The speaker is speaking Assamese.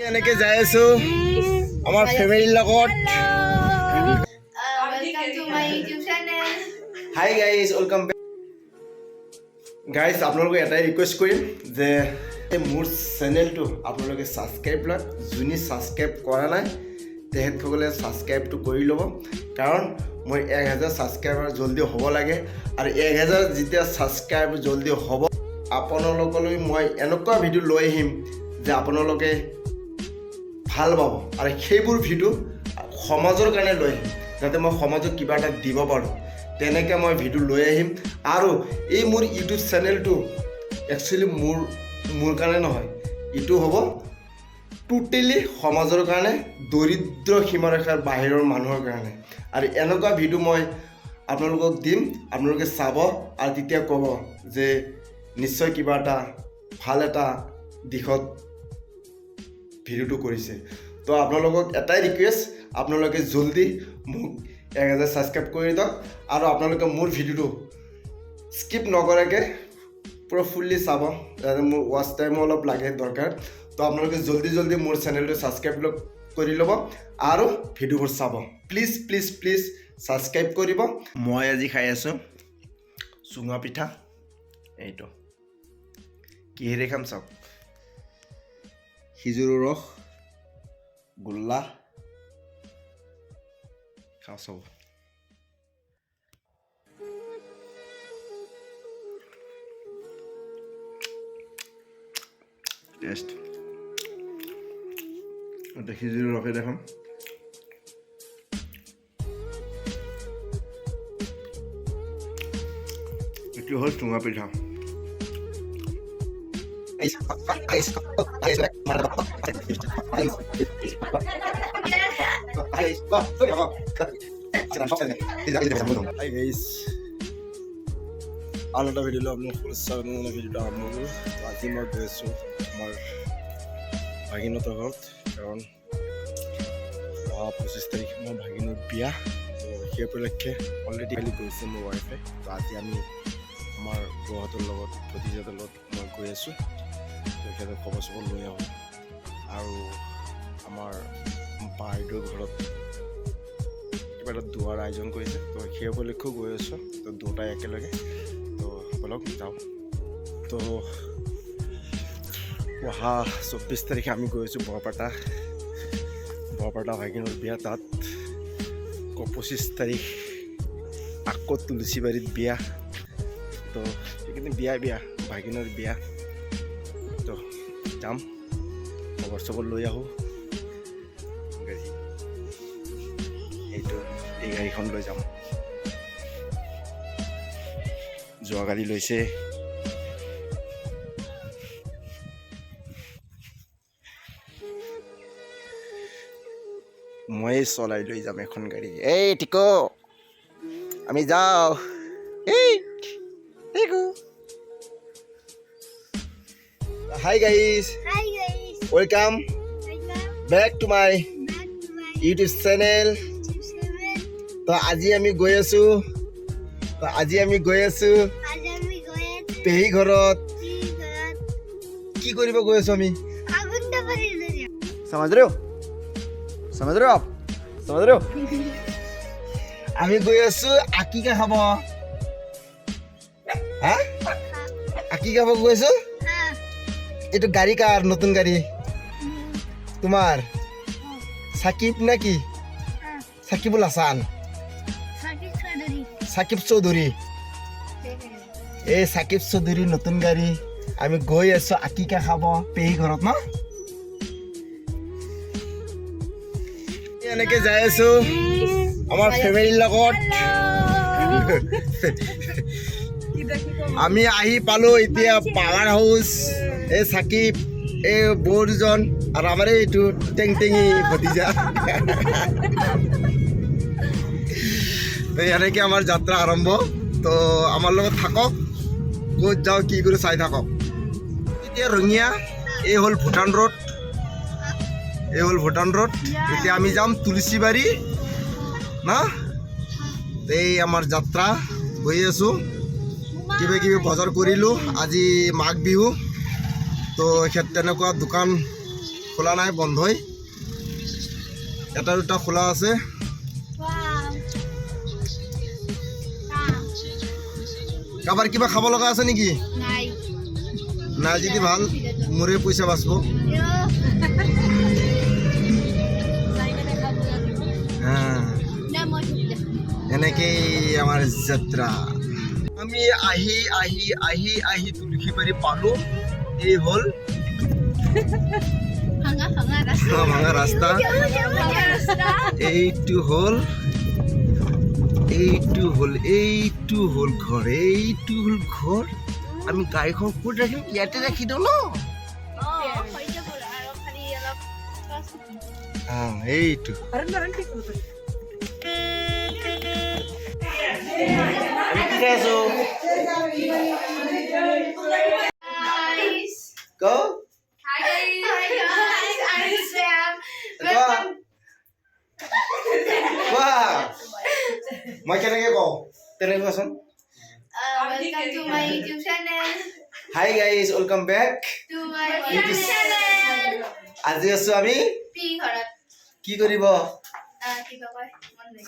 এনেকে যাই আছো আমাৰ ফেমিলিৰ লগত। Welcome to my YouTube channel. Hi guys, welcome back. Guys আপোনালোকক এটাই ৰিকুৱেষ্ট কৰিম যে মোৰ চেনেলটো আপোনালোকে ছাবস্ক্ৰাইব লয়। যোনে ছাবস্ক্ৰাইব কৰা নাই তেখেতসকলে ছাবস্ক্ৰাইবটো কৰি ল'ব, কাৰণ মই 1000 ছাবস্ক্ৰাইবাৰ জলদি হ'ব লাগে। আৰু 1000 যেতিয়া ছাবস্ক্ৰাইব জলদি হ'ব, আপোনালোকলৈ মই এনেকুৱা ভিডিঅ' লৈ আহিম যে আপোনালোকে ভাল পাব। আৰু সেইবোৰ ভিডিঅ' সমাজৰ কাৰণে লৈ আহিম, যাতে মই সমাজক কিবা এটা দিব পাৰোঁ। তেনেকৈ মই ভিডিঅ' লৈ আহিম। আৰু এই মোৰ ইউটিউব চেনেলটো একচুৱেলি মোৰ কাৰণে নহয়, এইটো হ'ব টোটেলি সমাজৰ কাৰণে, দৰিদ্ৰ সীমাৰেখাৰ বাহিৰৰ মানুহৰ কাৰণে। আৰু এনেকুৱা ভিডিঅ' মই আপোনালোকক দিম, আপোনালোকে চাব আৰু তেতিয়া ক'ব যে নিশ্চয় কিবা এটা ভাল এটা দিশত ভিডিঅ'টো কৰিছে। তো আপোনালোকক এটাই ৰিকুৱেষ্ট, আপোনালোকে জলদি মোক 1000 ছাবস্ক্ৰাইব কৰি দিয়ক। আৰু আপোনালোকে মোৰ ভিডিঅ'টো স্কিপ নকৰাকৈ পুৰা ফুল্লি চাব, যাতে মোৰ ৱাচ টাইমো অলপ লাগে দৰকাৰ। তো আপোনালোকে জলদি মোৰ চেনেলটো ছাবস্ক্ৰাইব কৰি ল'ব আৰু ভিডিঅ'বোৰ চাব। প্লিজ প্লিজ প্লিজ ছাবস্ক্ৰাইব কৰিব। মই আজি খাই আছোঁ চুঙা পিঠা। এইটো কিহেৰে খাম চাওক, খিজুৰৰ ৰস, গোল্লা খাওঁ চাব। টেষ্ট এটা খিজুৰৰ ৰসে দেখাম। এইটো হ'ল চুঙা পিঠা। আন এটা ভিডিঅ'লৈ আপোনাক ভিডিঅ'টো আৰম্ভ কৰোঁ। আজি মই গৈ আছোঁ আমাৰ ভাগিনহঁতৰ ঘৰত, কাৰণ 25 তাৰিখ মোৰ ভাগিনৰ বিয়া। তো সেই উপলক্ষে অলৰেডি কালি গৈছে মোৰ ৱাইফে। তো আজি আমি আমাৰ বৌহঁতৰ লগত, ভতিজাহঁতৰ লগত মই গৈ আছোঁ। তেখেতৰ খবৰ চবৰ লৈ আহোঁ। আৰু আমাৰ বাইদেউৰ ঘৰত কিবা এটা দুৱাৰ আয়োজন কৰিছে, তো সেই উপলক্ষেও গৈ আছোঁ। তো দুটাই একেলগে, তো বলক যাওঁ। তো অহা 24 তাৰিখে আমি গৈ আছোঁ বৰপেটা ভাগিনৰ বিয়া। তাত 25 তাৰিখ আকৌ তুলসীবাৰীত বিয়া। তো সেইখিনি বিয়া ভাগিনৰ বিয়া। তো যাম, খবৰ চবৰ লৈ আহোঁ। এই গাড়ীখন লৈ যাম। যোৱা গাড়ী লৈছে। ময়ে চলাই লৈ যাম এখন গাড়ী। এই টিকো, আমি যাওঁ। এই টিকো, hi guys, welcome back to my YouTube channel. তো আজি আমি গৈ আছোঁ পেহী ঘৰত। কি কৰিব গৈ আছোঁ আমি? समझ रहे हो आप? আমি গৈ আছোঁ আকিকা খাব। হা, আকিকা খাব গৈ আছোঁ। এইটো গাড়ী কাৰ? নতুন গাড়ী তোমাৰ? সাকিব নাকি? সাকিবুল হাসান, সাকিব চৌধুৰী। এই সাকিব চৌধুৰীৰ নতুন গাড়ী। আমি গৈ আছোঁ আকিকা খাব পেহী ঘৰত ন। এনেকে যাই আছোঁ আমাৰ ফেমিলিৰ লগত। আমি আহি পালোঁ এতিয়া পাৱাৰ হাউচ। এই সাকিব, এই বৌ দুজন আৰু আমাৰ এইটো টেংটেঙি ভতিজা। এনেকৈ আমাৰ যাত্ৰা আৰম্ভ। তো আমাৰ লগত থাকক, ক'ত যাওঁ কি কৰোঁ চাই থাকক। এতিয়া ৰঙিয়া, এই হ'ল ভূটান ৰোড। এতিয়া আমি যাম তুলসীবাৰী না। এই আমাৰ যাত্ৰা গৈ আছোঁ। কিবা বজাৰ কৰিলোঁ, আজি মাঘ বিহু। তো তেনেকুৱা দোকান খোলা নাই, বন্ধই। এটা দুটা খোলা আছে। কাৰোবাৰ কিবা খাব লগা আছে নেকি? নাই যদি ভাল, মোৰে পইচা বাচব। এনেকেই আমাৰ যাত্ৰা। আমি আহি আহি আহি আহি তুলসীবাৰী পালো। এই হ'ল ভাঙা ৰাস্তা। এইটো হ'ল ঘৰ। আমি গাড়ীখন ক'ত ৰাখিম? ইয়াতে ৰাখি দিওঁ ন। এইটো আমি কি খাই আছো? মই কেনেকে কওঁ? তেনেকে কোৱাচোন। Welcome to my YouTube channel. Hi guys, welcome back To my YouTube channel. আজি আছো আমি পি ঘৰত কি কৰিব? কিবা কয় মন নাই।